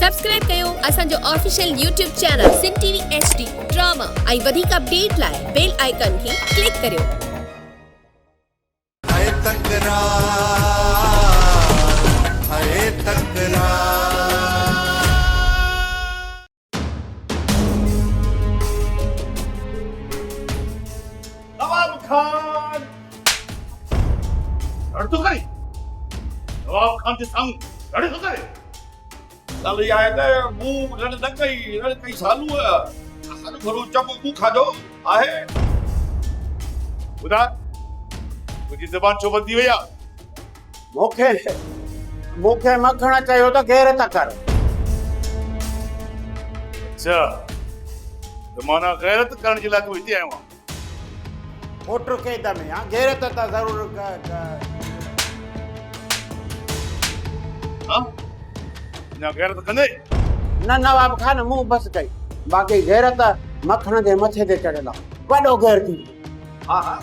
Subscribe कयो असांजो official YouTube channel सिन TV HD drama ऐं वधीक अपडेट लाइ बेल आइकन खे क्लिक करियो। नवाब खान लड़तो करे नवाब खान के संग लड़े तो करे चल आए ते मुंह लड़ न कई सालू है असन घरो चप मुंह खादो आहे बुधा तुझी ज़बान छो बंदी हुई मूंखे मखण चयो त घेर त कर। अच्छा तो माना गैरत करण जे लाइ तूं हिते आयो आहे पुट क़ैद में आहे, घेर त ज़रूर हां ना गैरत कंदे न नवाब खान मुंह बस कई, बाक़ी घेर त मखण जे मथे ते चढ़ियल आहे, वॾो घेर थी। हां हां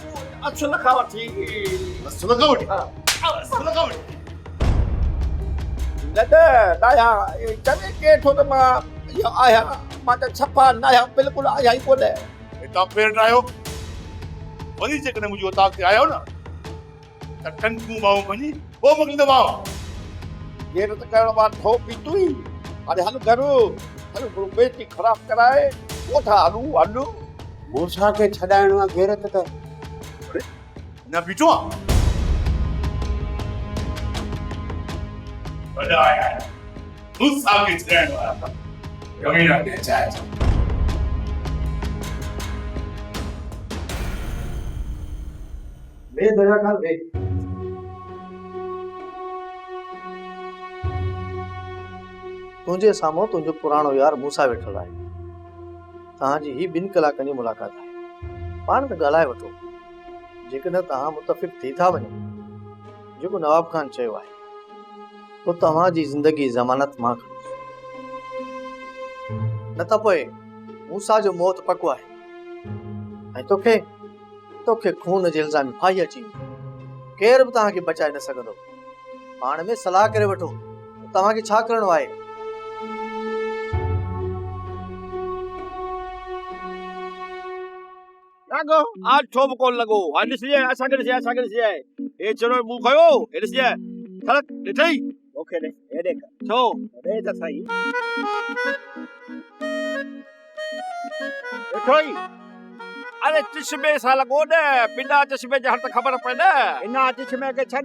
अच्छा लखा वठी बस लगावटी लगावटी दादा दाया चने के ठो त मां यो आया मां त छपा नाया बिल्कुल आया ही कोने इता पेर ड्रायो वरी जे कने मुजो ताक ते आयो ना त टंकू माऊ वनी वो मगलिंदो माऊ ये त करण मा ठो पीतुई अरे हल घरो हल बेटी खराब कराए वो था हलू मूसा खे छॾाइणो आहे घेर त ना बिटो बड़ा आया मुसा के चैन वाला कमी ना दे चाहे बे दया कर बे तुझे सामो तुझो पुराणो यार मूसा वेठल आहे। तहांजी ही 2 कलाकनि जी मुलाक़ात आहे। पाण त ॻाल्हाए वठो। जेकॾहिं तव्हां मुतफ़िक़ थी था वञो जेको नवाब खान चयो आहे तो तव्हांजी ज़िंदगी ज़मानत मां खणो न त पोइ मूसा जो मौत पको आहे ऐं तोखे खून जे इल्ज़ाम फाही अची केर बि तव्हांखे बचाए न सघंदो। पाण में सलाह करे वठो तव्हांखे छा करणो आहे। लागो आज ठोब कोन लगो हां ॾिसजे असां ॾिसजे ए चलो मुंह खयो ए ॾिसजे खलक ॾिठई ओके ने ए देख छो ए त सही ॾिठोई अरे चश्मे सा लगो ने बिना चश्मे जे हर त ख़बर पए न इन चश्मे खे छॾ,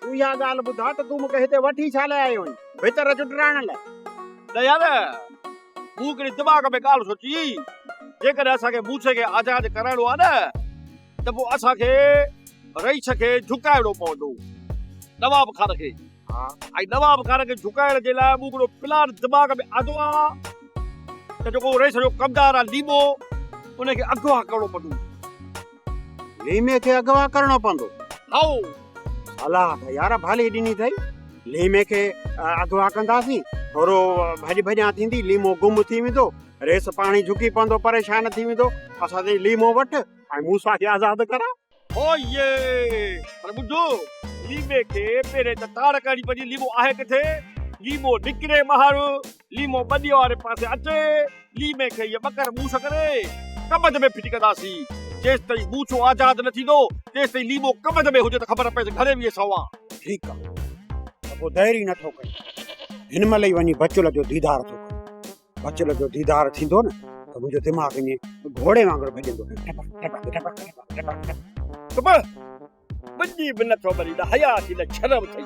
तूं इहा ॻाल्हि ॿुधा त तूं मूंखे हिते वठी छा लाइ आयो आहीं? भीतर चुटराइण लाइ? न यार मूं हिकिड़ी दिमाग़ में ॻाल्हि सोची जेकॾहिं असांखे मूसे खे आज़ाद कराइणो आहे न त पोइ असांखे रईस खे झुकाइणो पवंदो नवाब खान खे। ऐं नवाब खान खे झुकाइण जे लाइ मूं हिकिड़ो प्लान दिमाग़ में आंदो आहे त जेको रईस जो कमदार आहे लीमो उनखे अगवा करणो पवंदो। लीमे खे अगवा करणो पवंदो? हाओ अलाह त यार भाली ॾिनी अथई। लीमे खे अगवा कंदासीं, थोरो भॼ भॼा थींदी, लीमो गुम थी वेंदो, रेस पाणी झुकी पवंदो, परेशान थी वेंदो, असां ते लीमो वठ ऐं मूसा खे आज़ाद करा। ओ ये पर ॿुधो लीमे खे पहिरें त ताड़ करणी पवंदी लीमो आहे किथे। लीमो निकिरे ॿाहिरि, लीमो ॿॾीअ वारे पासे अचे, लीमे खे इहा ॿकर मूस करे कमद में फिटी कंदासीं। जेसि ताईं मूसो आज़ाद न थींदो तेसि ताईं लीमो कमद में हुजे त ख़बर पए घणे बि सवा। ठीकु आहे त पोइ देरी नथो कई, हिन महिल ई वञी बचुल जो दीदार थो कर। बचुल जो दीदार थींदो न त मुंहिंजो दिमाग़ ईअं घोड़े वांगुरु भॼंदो। बंदी बि नथो मरी न हया थी न शर्म थई।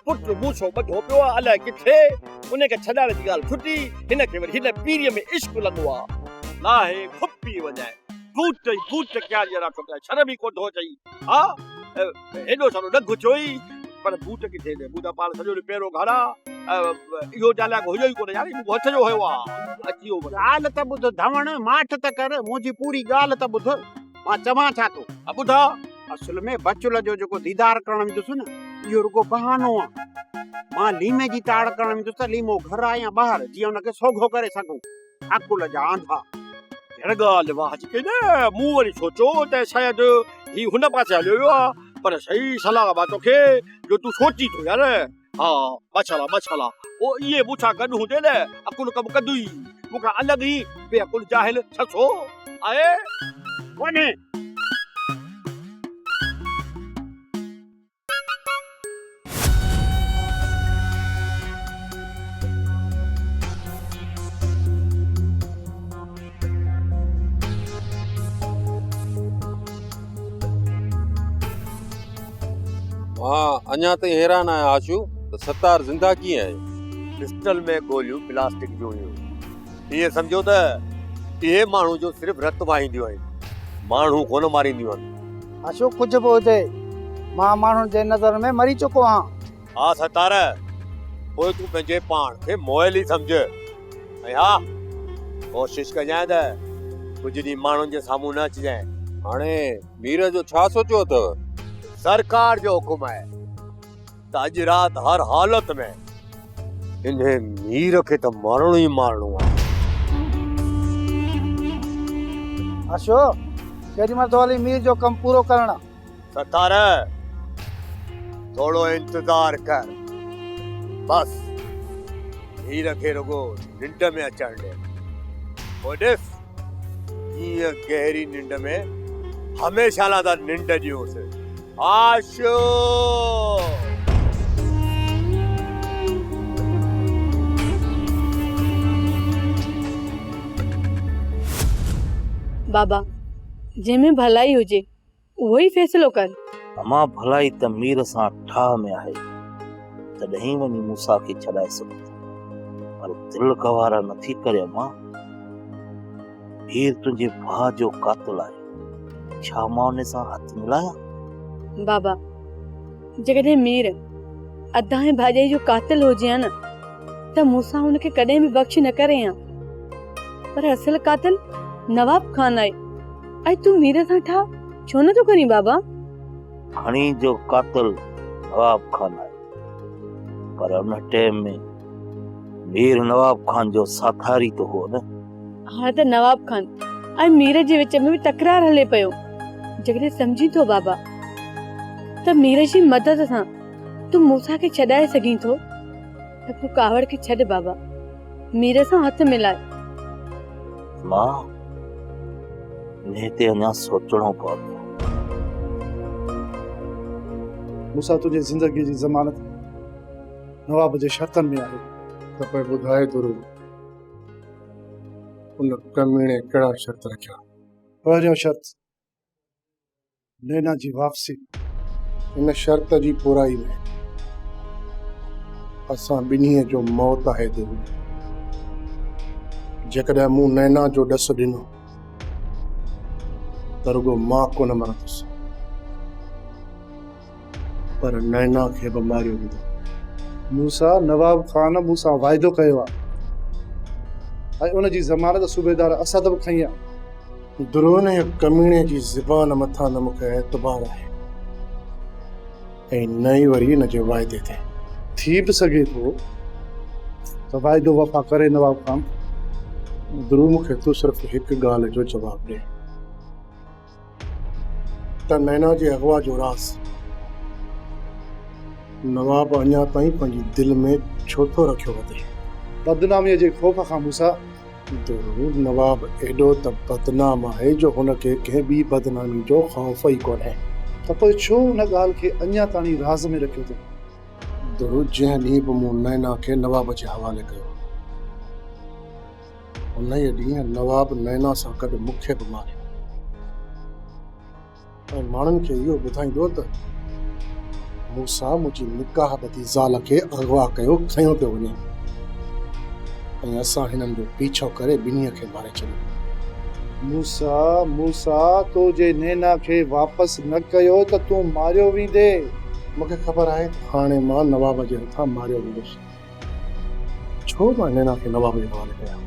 पुट मूसो ॿधो पियो आहे अलाए किथे, उनखे छॾाइण जी ॻाल्हि छुटी, हिनखे वरी हिन पीरीअ में इश्क लॻो आहे। लाहे खुपी वञाए बूट ई बूट क्या जरा ठोकाए शर्म ई कोन थो अचई। हा हेॾो सारो न घुचोई पर बूट किथे ने ॿुधा पाण सॼो ॾींहुं पहिरों घड़ा इहो डायलॉग हुयो ई कोन यार, मूं हथ जो हुयो आहे अची वियो। ॻाल्हि त ॿुध धवण, माठ त कर, मुंहिंजी पूरी ॻाल्हि त ॿुध, मां चवां छा थो। ॿुधा असल में बचुल जो जेको दीदार करण में ॾिसु न इहो रुगो बहानो आहे। मां लीमे जी ताड़ करण में ॾिस त लीमो घर आहे या ॿाहिरि, जीअं हुनखे सोघो करे सघूं। अकुल जा आंधा ॻाल्हि वाह जी न मूं वरी सोचो त शायदि ही हुन पासे हलियो वियो आहे पर सही सलाह बा तोखे जो तू सोची तो यार। हाँ माशाल्लाह माशाल्लाह ओ ये मूंसां गॾु हुजे न अकुल कम कंदुई मूंखां अलॻि ई बेअकुल जाहिल छछो आहे वञे हाँ अञा ताईं हैरान आहियां आशू त सतार ज़िंदा कीअं आहे पिस्टल में गोलियूं प्लास्टिक जूं हुयूं इहे सम्झो त इहे माण्हू जो सिर्फ़ रत वाहींदियूं आहिनि माण्हू कोन मारींदियूं आहिनि अशोक कुझु बि हुजे मां माण्हुनि जे नज़र में मरी चुको आहियां हा सतार पोइ तूं पंहिंजे पाण खे मोयल ई सम्झ ऐं हा कोशिश कजांइ त कुझु ॾींहुं माण्हुनि जे साम्हूं न अचिजांइ हाणे मीर जो छा सोचियो अथव सरकार जो हुकुम आहे त अॼु राति हर हालत में इन मीर खे त मारणो ई मारणो आहे अशोक केॾीमहिल तो हली मीर जो कमु पूरो करणु सतार थोरो इंतज़ार कर बस मीर खे रुगो निंड में अचण ॾे पोइ ॾिस कीअं गहरी निंड में हमेशह लाइ त निंड ॾियोसि आशो बाबा जंहिंमें भलाई हुजे उहो ई फ़ैसिलो कर अमां भलाई त मीर सां ठाह में आहे तॾहिं वञी मूसा खे छॾाए सघूं पर दिल गवारा नथी करे अमां मीर तुंहिंजे भाउ जो कातिल आहे छा मां उन सां हथ मिलायां बाबा जेकॾहिं मीर अदाए भाॼाई जो कातिल हुजे हा न त मूंसां हुनखे कॾहिं बि बख़्श न करे हा पर असल कातिल नवाब खान आहे ऐं तूं मीर सां ठा छो नथो करीं बाबा खणी जो कातिल नवाब खान आहे पर उन टाइम में मीर नवाब खान जो साथारी तो हो न हाणे त नवाब खान ऐं मीर जे विच में बि तकरार हले पियो जेकॾहिं सम्झी थो बाबा त मीर जी मदद सां तूं मूसा खे छॾाए सघीं थो त पोइ कावड़ खे छॾ बाबा मीर सां हथ मिलाए मां इन्हे ते अञा सोचणो पवंदो मूसा तुंहिंजी ज़िंदगी जी ज़मानत नवाब जे शर्तनि में आहे त पोइ ॿुधाए तुर उन कमीणे कहिड़ा शर्त रखिया पहिरियों शर्त नैना जी वापसी इन शर्त जी पुराई में असां ॿिन्हीअ जो मौत आहे तुर जेकॾहिं मूं नैना जो ॾस ॾिनो त रुगो मां कोन मरंदुसि पर नैना खे बि मारियो वेंदो मूसा नवाब खान मूसां वाइदो कयो आहे ऐं उन जी ज़मानत सूबेदार असद बि खई आहे दुरोन जे कमीणे जी ज़बान मथां न मूंखे एतबार आहे ऐं न ई वरी हिन जे वाइदे ते थी बि सघे थो त वाइदो वफ़ा करे नवाब खान दुरू मूंखे तूं सिर्फ़ु हिकु ॻाल्हि जो जवाबु ॾे त नैना जे अगवा जो राज़ नवाब अञा ताईं पंहिंजी दिलि में छो थो रखियो वधे बदनामीअ जे ख़ौफ़ खां मूसा दुरू नवाब एॾो त बदनाम आहे जो हुनखे कंहिं ॿी बदनामी जो ख़ौफ़ ई कोन्हे त पोइ छो उन ॻाल्हि खे अञा ताईं राज़ में रखियो अथई दुरू जंहिं ॾींहुं बि मूं नैना खे नवाब जे हवाले कयो उन ई ॾींहुं नवाब नैना सां गॾु मूंखे बि मारियो ऐं माण्हुनि खे इहो ॿुधाईंदो त मूसा मुंहिंजी निकाह बदी ज़ाल खे अगवा कयो खयो पियो वञे ऐं असां हिननि जो पीछो करे ॿिन्हीअ खे मारे छॾियो मूसा मूसा तो जे नैना खे वापसि न कयो त तूं मारियो वेंदे मूंखे ख़बर आहे हाणे मां नवाब जे हथां मारियो वेंदुसि छो मां नैना खे नवाब जे हवाले कया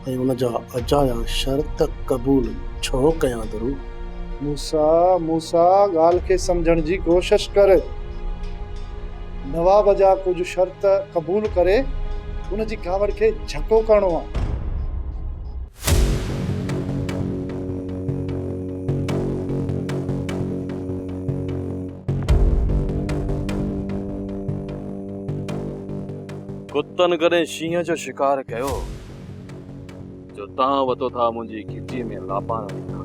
ऐं उन जा अजाया शर्त क़बूल छो कयां दुरू मूसा मूसा ॻाल्हि खे सम्झण जी कोशिश कर नवाब जा कुझु शर्त क़बूल करे उन जी कावड़ खे झको करणो आहे कुत्तन कॾहिं शींहं जो शिकार कयो जो तव्हां वतो था मुंहिंजी घिटी में लापान ॾिना।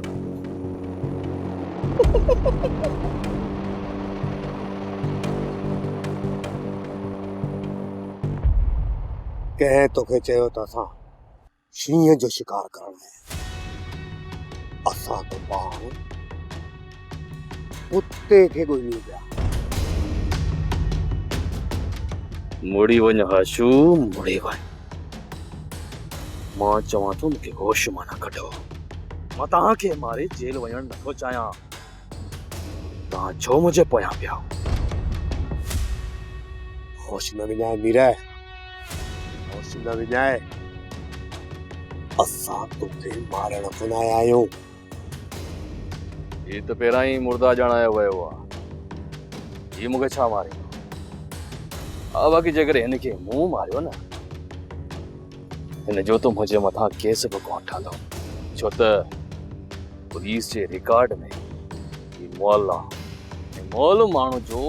कंहिं तोखे चयो त असां शींहं जो शिकार करणु आया असां त पाण कुत्ते खे ॻोल्हियूं पिया। मुड़ी वञ हाशू, मुड़ी वञ। मां चवां थो मूंखे होश मां न कढो। मां तव्हांखे मारे जेल वञणु नथो चाहियां। तव्हां छो मुंहिंजे पोयां पिया? होश न विञाए मीरा, होश न विञाए। असां तोखे मारण कोन आया आहियूं। ही त पहिरां ई मुर्दा ॼाणायो वियो आहे। ही मूंखे छा मारींदो? बाक़ी जेकर हिनखे मूं मारियो न, हिन जो तो मुंहिंजे मथां केस बि कोन ठहंदो, छो त पुलिस जे रिकॉर्ड में ही मोल माण्हू जो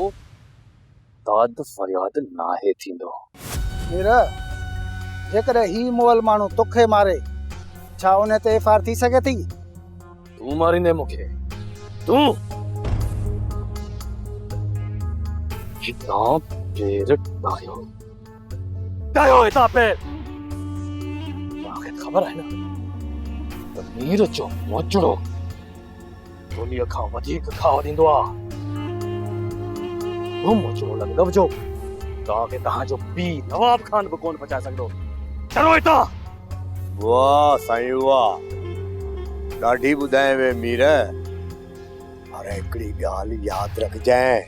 दाद फरियाद नाहे थींदो। मीरा, जेकॾहिं ही मोल माण्हू तोखे मारे, छा उन ते एफआईआर थी सघे थी? तूं मारींदे मूंखे? तूं हितां पेर टायो हितां पेर। तव्हांखे ख़बर आहे न त मीर जो मोचड़ो दुनिया खां वधीक खाओ ॾींदो आहे। हू मोचड़ो लॻंदव जो तव्हांखे तव्हांजो पीउ नवाब खान बि कोन पचाए सघंदो। चलो हितां। वाह साईं वाह, ॾाढी ॿुधाए वे मीर। पर हिकिड़ी ॻाल्हि यादि रखजांइ,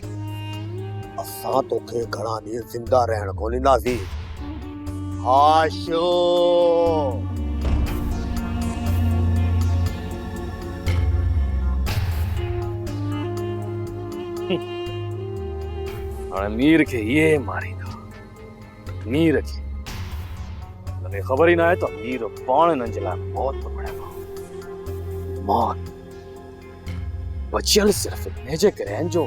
असां तोखे घणा ॾींहं ज़िंदा रहण कोन ॾींदासीं। हाशो हाणे मीर खे इहे मारींदा। मीर खे तव्हांखे ख़बर ई न आहे त मीर पाण हिननि जे लाइ मौत पकड़ियो। मौत बचियल सिर्फ़ इन जे करे आहिनि जो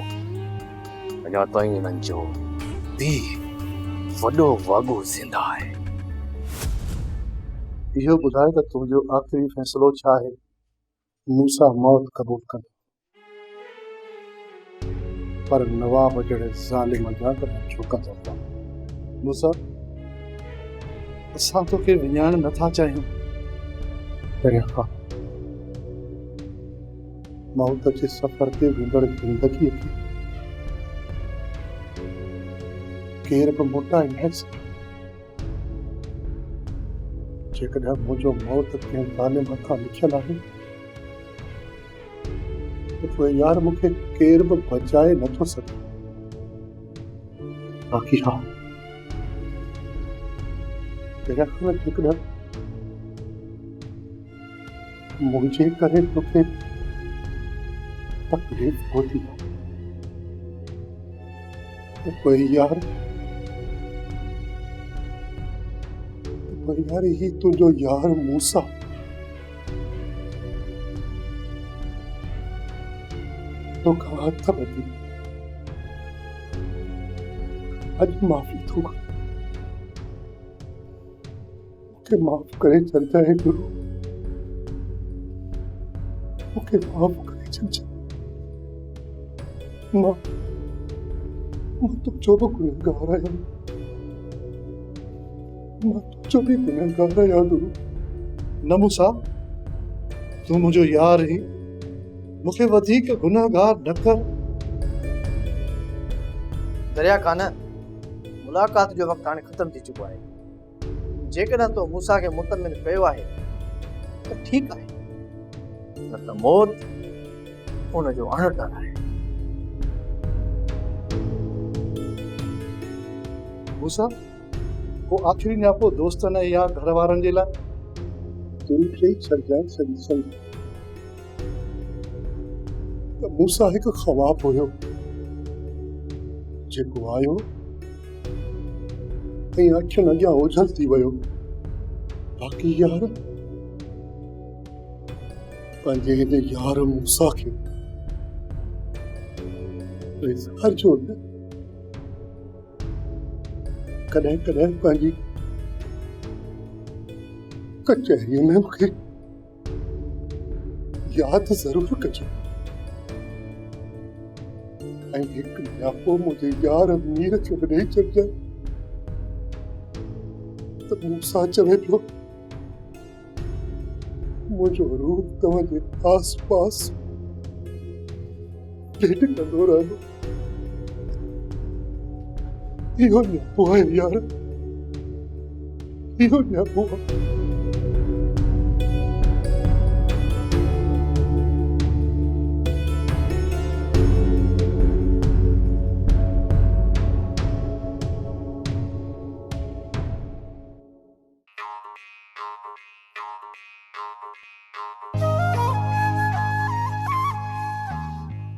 अञा ताईं हिननि जो पीउ वॾो वाॻो ज़िंदा आहे। इहो ॿुधाए त तुंहिंजो आख़िरी फ़ैसिलो छा आहे? मूसा मौत क़बूल कंदो, पर नवाब जहिड़े ज़ालिम जा कॾहिं झुकंदो कोन। मूसा, असां तोखे विञाइण नथा चाहियूं, पर हा मौत जे सफ़र ते वेंदड़ ज़िंदगीअ खे केर बि मोटाए न सघे। जेकॾहिं मुंहिंजो मौत कंहिं ज़ालिम खां लिखियल आहे त पोइ यार मूंखे केर बि बचाए नथो सघे। बाक़ी हा, जेकॾहिं मुंहिंजे करे तोखे तकलीफ़ होती तो कोई यार ही तुझो यार मूसा तो कहा था बदी आज माफी तो मुझे माफ करे चलता है गुरु, मुझे माफ करे चल जा। मां तो जो भी गुनहगार आया, मां तो जो भी गुनहगार आया गुरु। न मूसा, तू मुझो यार ही, मुझे वधीक गुनहगार न कर। दरिया कान, मुलाकात जो वक़्तु हाणे ख़तम थी चुको आहे। जेकॾहिं तो मूसा खे मुतमिन कयो आहे त ठीकु आहे, न त मौत उन जो अणडर आहे। मूसा, वो आखिरी न्यापो दोस्तन या घर वारनि जे लाइ तूं चई छॾजांइ सॼी सही त मूसा हिकु ख़्वाब हुयो जेको आयो ऐं अखियुनि अॻियां ओझल थी वियो। बाक़ी यार पंहिंजे हिन यार मूसा खे विसारजो न। कॾहिं कॾहिं पंहिंजी कचहरीअ में मूंखे यादि ज़रूरु कजे ऐं हिकु न्यापो मुंहिंजे यार मीर खे बि ॾेई छॾिजांइ त मूंसां चवे पियो मुंहिंजो रूप तव्हांजे आस पास भेट कंदो रहंदो। इहो न्यापो आहे यार, इहो न्यापो आहे।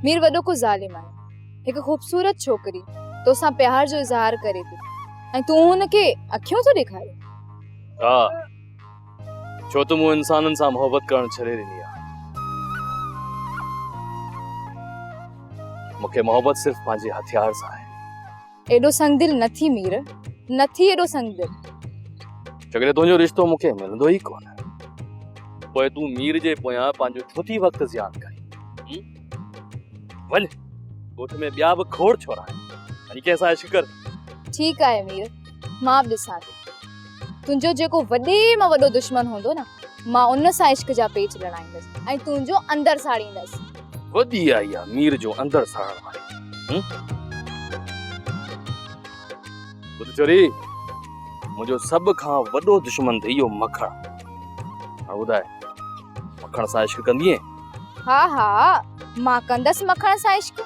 मीर वॾो को ज़ालिम आहे। हिकु ख़ूबसूरत छोकिरी तोसां प्यार जो इज़हार करे थी ऐं तूं हुनखे अखियूं थो ॾेखारे। हा, छो त मूं इंसाननि सां मोहबत करणु छॾे ॾिनी आहे। मूंखे मोहबत सिर्फ़ पंहिंजे हथियार सां आहे। एॾो संगदिल न थी मीर, न थी एॾो संगदिल। छोकिरे तुंहिंजो रिश्तो मूंखे मिलंदो ई कोन, पोइ तूं मीर जे पोयां पंहिंजो छो थी वक़्तु ज़ियान करी? वञ ॻोठ में ॿिया बि खोड़ छोरा आहिनि, वञी कंहिंसां इश्क कर। ठीकु आहे मीर, मां बि ॾिसां थी। तुंहिंजो जेको वॾे मां वॾो दुश्मन हूंदो न, मां उन सां इश्क जा पेच लड़ाईंदसि ऐं तुंहिंजो अंदर साड़ींदसि। वॾी आई आहे मीर जो अंदर साड़ण वारी। ॿुध चोरी, मुंहिंजो सभ खां वॾो दुश्मन त इहो मखण। हाणे ॿुधाए, मखण सां इश्क कंदीअ? हा हा, मां कंदसि मखण सां इश्क।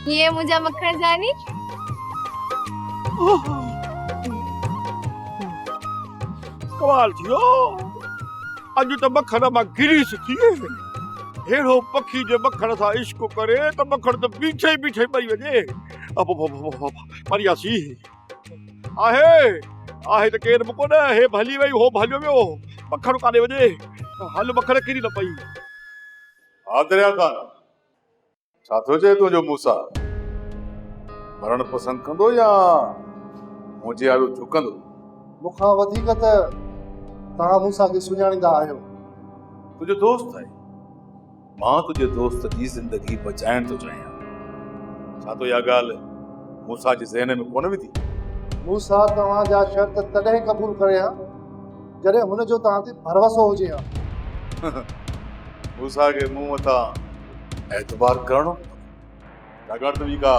ये मुंहिंजा मखण जानी। कमाल थियो, अॼु त मखण मां गिरीस थी हेड़ो पखी जे मखण सां इश्क करे त मखण त बीठे बीठे मरी वञे। मरियासी आहे आहे त केर बि कोन, हे भली वई हो भलियो वियो, मखण काॾे वञे। हल मखण किरी न पई। हा दरिया खान, छा थो चए तुंहिंजो मूसा? मरण पसंदि कंदो या मुंहिंजे आड़ो झुकंदो? मूंखां वधीक त तव्हां मूंसां खे सुञाणींदा आहियो। तुंहिंजो दोस्त आहे, मां तुंहिंजे दोस्त जी ज़िंदगी बचाइण थो चाहियां। छा तो इहा ॻाल्हि मूसा जे ज़हन में कोन विधी? मूसा तव्हांजा शर्त तॾहिं क़बूल करे हा जॾहिं हुनजो तव्हां ते भरोसो हुजे हा। मूसा खे मूं मथां एतबार करणो, छाकाणि त ॿी का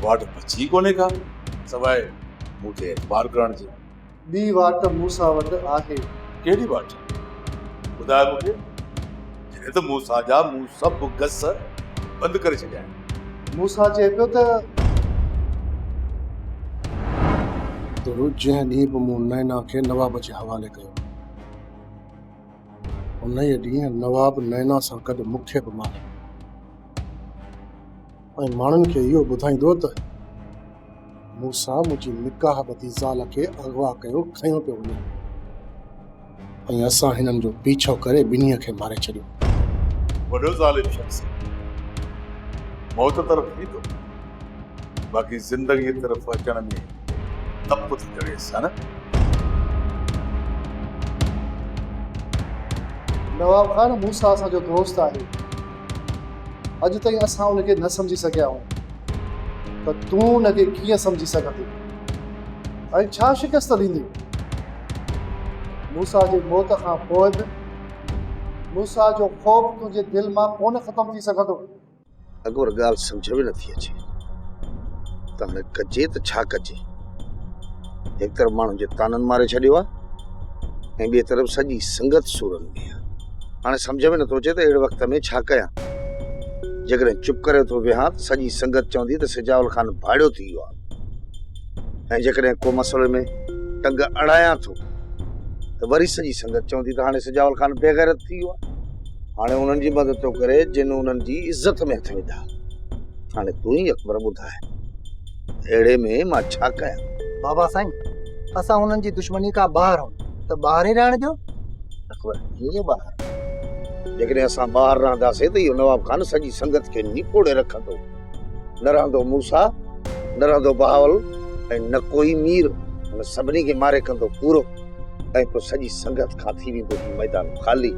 वाट बची कोन्हे का सवाइ मूं ते एतबार करण जी। ॿी वाट मूसा वटि आहे। कहिड़ी वाट? ॿुधाए मूंखे। जॾहिं त मूसा जा मूं सभु गस बंदि करे छॾिया आहिनि। मूसा चए पियो त जंहिं ॾींहुं बि मूं नैना खे नवाब जे हवाले कयो, उन ई ॾींहुं नवाब नैना सां गॾु मूंखे बि मारियो ऐं माण्हुनि खे इहो ॿुधाईंदो त मूसा मुंहिंजी निकाह बदी ज़ाल खे अगवा कयो, खयो पियो वञे ऐं असां हिननि जो पीछो करे ॿिन्हीअ खे मारे छॾियो। वॾो ज़ालिम शख़्स मौत तरफ़ थी थो, बाक़ी ज़िंदगीअ तरफ़ अचण में तप थी करेसि, हा न? नवाब खान, मूसा असांजो दोस्त आहे। अॼु ताईं असां उनखे न सम्झी सघिया आहियूं, त तूं उनखे कीअं सम्झी सघंदी ऐं छा शिकस्त ॾींदी? मूसा जी मौत खां पोइ बि मूसा जो ख़ौफ़ तुंहिंजे दिलि मां कोन ख़तम थी सघंदो। अगरि ॻाल्हि सम्झ में नथी अचे त हाणे कजे त छा कजे? हिकु तरफ़ माण्हुनि जे ताननि मारे छॾियो आहे ऐं ॿिए तरफ़ सॼी संगत सूरनि में आहे। हाणे सम्झ में नथो अचे त अहिड़े वक़्त में छा कयां। जेकॾहिं चुप करे थो वेहां त सॼी संगत चवंदी त सिजावल खान भाड़ियो थी वियो आहे, ऐं जेकॾहिं को मसइले में टंग अड़ायां थो त वरी सॼी संगत चवंदी त हाणे सिजावल खान बेग़ैरत थी वियो आहे। हाणे उन्हनि जी मदद थो करे जिन उन्हनि जी इज़त में हथ विधा। हाणे तूं ई अकबर ॿुधाए, अहिड़े में मां छा कयां? बाबा साईं, असां हुननि जी दुश्मनी खां ॿाहिरि आहियूं त ॿाहिरि ई रहण ॾियो। अकबर, कीअं ॿाहिरि? जेकॾहिं असां ॿाहिरि रहंदासीं त इहो नवाब खान सॼी संगत खे निपोड़े रखंदो। न रहंदो मूसा न रहंदो बहावल ऐं न कोई मीर हुन सभिनी खे मारे कंदो पूरो ऐं पोइ सॼी संगत खां थी वेंदो मैदान ख़ाली।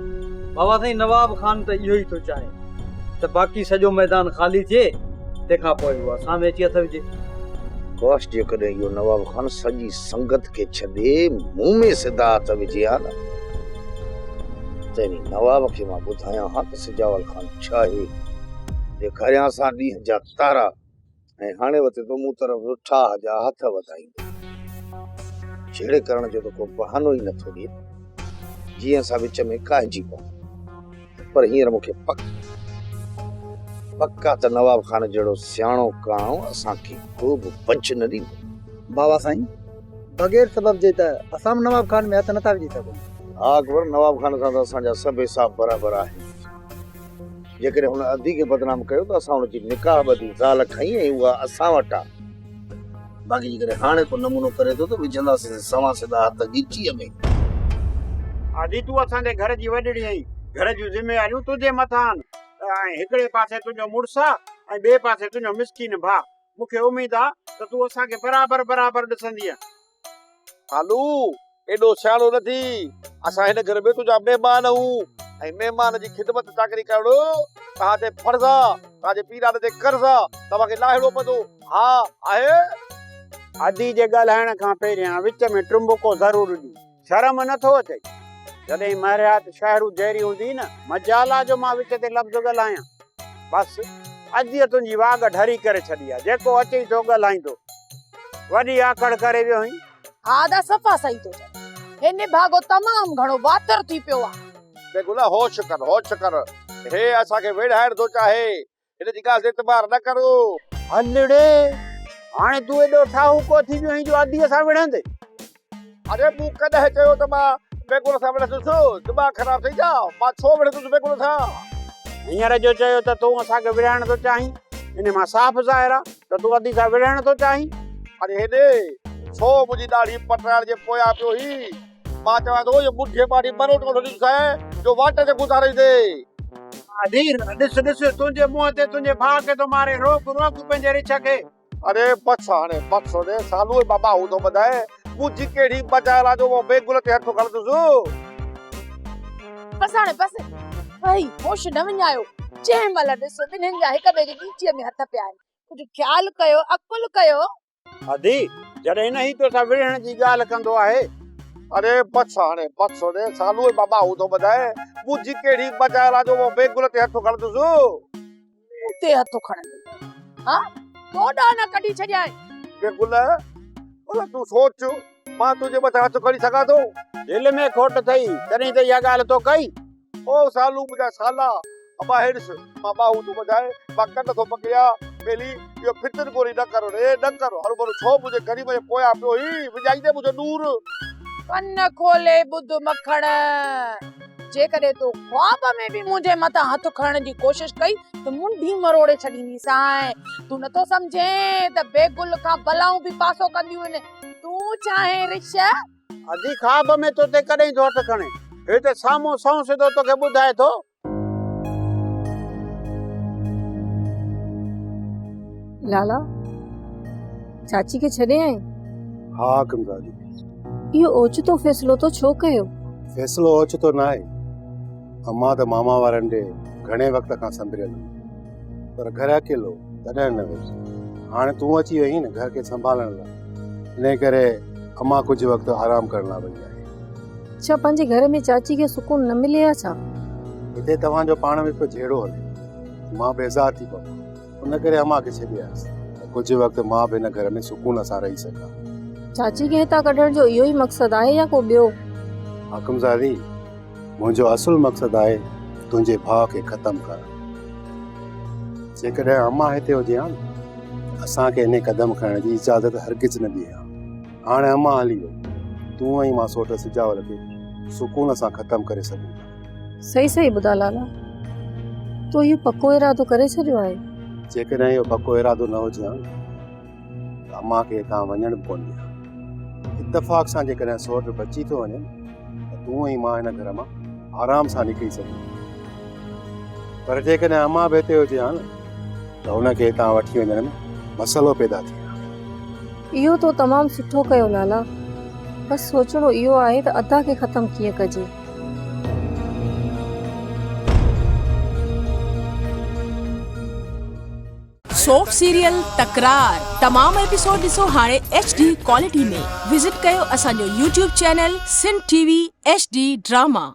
बाबा साईं नवाब खान त इहो ई थो चाहे त बाक़ी सॼो मैदान ख़ाली थिए, तंहिंखां पोइ उहा सामे अची हथ विझे। काश जेकॾहिं इहो नवाब खान सॼी संगत खे छॾे मुंहुं में सिधा हथ विझे हा न, त इन नवाब खे मां ॿुधायां हा त सिजावल खान छा आहे। ॾेखारियां असां ॾींहं जा तारा ऐं हाणे वते तो मूं तरफ़ रुठा जा हथ वधाईंदो। छेड़े करण जो त को बहानो ई नथो ॾिए, जीअं असां विच में काइजी पऊं। पर हींअर मूंखे पक्का त नवाब खान जहिड़ो सियाणो काणो असांखे को बि पंच न ॾींदो। बाबा साईं बग़ैर सबब जे त असां बि नवाब खान में हथ नथा विझी सघूं। हा अकबर, नवाब खान सां त असांजा सभु हिसाब बराबरि आहे। जेकॾहिं हुन अधी खे बदनाम कयो त असां हुनजी निकाह ॿधी ज़ाल खई ऐं उहा असां वटि आहे। बाक़ी जेकॾहिं हाणे को नमूनो करे थो त विझंदासीं सवा सिधा हथ ॻिचीअ में। आदि तूं असांजे घर जी वॾड़ी आहीं, घर जूं ज़िमेवारियूं तुंहिंजे मथां आहिनि ऐं हिकिड़े पासे तुंहिंजो मुड़ुसु आहे ऐं ॿिए पासे तुंहिंजो मिसकीन भाउ। मूंखे उमेद आहे त तूं असांखे बराबरि ॾिसंदीअ। हालू एॾो सियाणो न थी, असां हिन घर में तुंहिंजा महिमान आहियूं ऐं महिमान जी ख़िदमत चाकरी करणो तव्हां ते फर्ज़ आहे, तव्हांजे पीरान ते कर्ज़ आहे, तव्हांखे लाहिणो पवंदो। हा आहे। आदि जे ॻाल्हाइण खां पहिरियां विच में टुंबको ज़रूर ॾी, शर्म नथो अचे। जॾहिं महरियात शहरु जहिड़ी हूंदी न, मजाला जो मां विच ते लफ़्ज़ ॻाल्हायां। बसि अॼु तुंहिंजी वाग ढरी करे छॾी आहे, जेको अचे थो ॻाल्हाईंदो। वॾी आकड़ करे वियो हुई। हा दा सफ़ा सही थो चए, हिन भागो तमामु घणो वातर थी पियो आहे। बेगुना होश कर, हे असांखे वेढ़ाइण थो चाहे, हिन जी ॻाल्हि ते एतबार न करो। हलड़े हाणे तूं एॾो ठाहूको थी वियो आहीं जो आदीअ सां विढ़ंदे। अरे मूं कॾहिं चयो त मां बेगुन सां विढ़ंदुसि? दिमाग़ ख़राब थी जा, मां छो विढ़ंदुसि बेगुन सां? हींअर जो चयो त तूं असांखे विढ़ाइण थो चाहीं, इन मां साफ़ ज़ाहिर आहे त तूं आदि सां विढ़ाइण थो चाहीं। अरे हेॾे छो मुंहिंजी ॾाढ़ी पटाइण जे पोयां पियो ही? मां चवां थो इहो मुंहिंजे माड़ी मरो थो ॾिसाए जो वाट ते गुज़ारे दे। ॾिस तुंहिंजे मुंहं ते तुंहिंजे भाउ खे थो मारे, रोक पंहिंजे रिछ खे। अरे बस हाणे बस होने सालू बाबा हूं तो ॿुधाए मुंहिंजी कहिड़ी बचाइण आहे जो वो बेगुल ते हथ खणंदुसि। बस हाणे बस भई होश न विञायो। जंहिं महिल ॾिसो ॿिन्हिनि जा हिक ॿिए जी ॻीचीअ में हथ पिया आहिनि, कुझु ख़्यालु कयो, अकुल कयो। आदि जॾहिं न ही तोसां विढ़ण जी ॻाल्हि कंदो आहे। अरे बस हाणे बस होने सालू बाबा हूं तो ॿुधाए मुंहिंजी कहिड़ी बचाइण आहे जो वो बेगुल ते हथ खणंदुसि। ते हथ खणंदुसि? हा तोड़ा न कढी छॾियां। बेगुल भला तूं सोच, मां तुंहिंजे मथां हथ खणी सघां थो? दिलि में खोट अथई तॾहिं त इहा ॻाल्हि तो कई। ओ सालू मुंहिंजा साला अबा हेॾिस मां बाहू तूं ॿुधाए मां कन थो पकिया बेली इहो फितर गोरी न करो रे न करो। हर भरो छो मुंहिंजे ग़रीब जे पोयां पियो ही विझाईंदे मुंहिंजो नूर। कन खोले ॿुध मखण, जेकॾहिं तूं ख्वाब में बि मुंहिंजे मथां हथ खणण जी कोशिश कई त मुंडी मरोड़े छॾींदीसांइ। तूं नथो सम्झे त बेगुल खां बलाऊं बि पासो कंदियूं आहिनि। तूं चाहे रिछ अदी ख्वाब में तो ते कॾहिं थो हथ खणे, हे त साम्हूं सौं सिधो तोखे ॿुधाए थो। लाला चाची खे छॾे आई? हा कमज़ारी, इहो ओचितो फ़ैसिलो तो छो कयो? फ़ैसिलो ओचितो न आहे। अम्मा त मामा वारनि ॾे घणे वक़्त खां संभरियल, पर घर अकेलो तॾहिं न वियुसि। हाणे तूं अची वई न घर खे संभालण लाइ, इन करे अम्मा कुझु वक़्तु आराम करण लाइ वई आहे। छा पंहिंजे घर में चाची खे सुकून न मिले आ छा? हिते तव्हांजो पाण में पियो जहिड़ो हले, मां बेज़ार थी पवां, उन करे अम्मा खे छॾे आयसि त कुझु वक़्तु मां बि हिन घर में सुकून सां रही सघां। चाची खे हितां कढण जो इहो ई मक़सदु आहे या को ॿियो? हाकमज़ादी, मुंहिंजो असुल मक़सदु आहे तुंहिंजे भाउ खे ख़तमु करणु। जेकॾहिं अम्मा हिते हुजे हा न, असांखे इन क़दम खणण जी इजाज़त हरगिज़ न ॾिए हा। हाणे अम्मा हली वई, तूं ऐं मां सोट सिजावल खे सुकून सां ख़तमु करे सघूं था। सही ॿुधा लाला, तो इहो पको इरादो करे छॾियो आहे? जेकॾहिं इहो पको इरादो न हुजे हा त अम्मा खे हितां वञण बि कोन ॾियां। इत्तेफ़ाक़ सां जेकॾहिं सोट बची थो वञे त तूं ऐं मां हिन घर मां आराम सां निकिरी सघूं। पर जेकॾहिं अम्मा बि हिते हुजे हा न त हुनखे हितां वठी वञण में मसइलो पैदा थिए। इहो तो तमामु सुठो कयो लाला। बस सोचणो इहो आहे त अदा खे ख़तम कीअं कजे। सॉफ्ट सीरियल तकरार तमाम एपिसोड ॾिसो हाणे HD क्वालिटी में। विजिट कयो असांजो YouTube channel Sindh TV HD drama.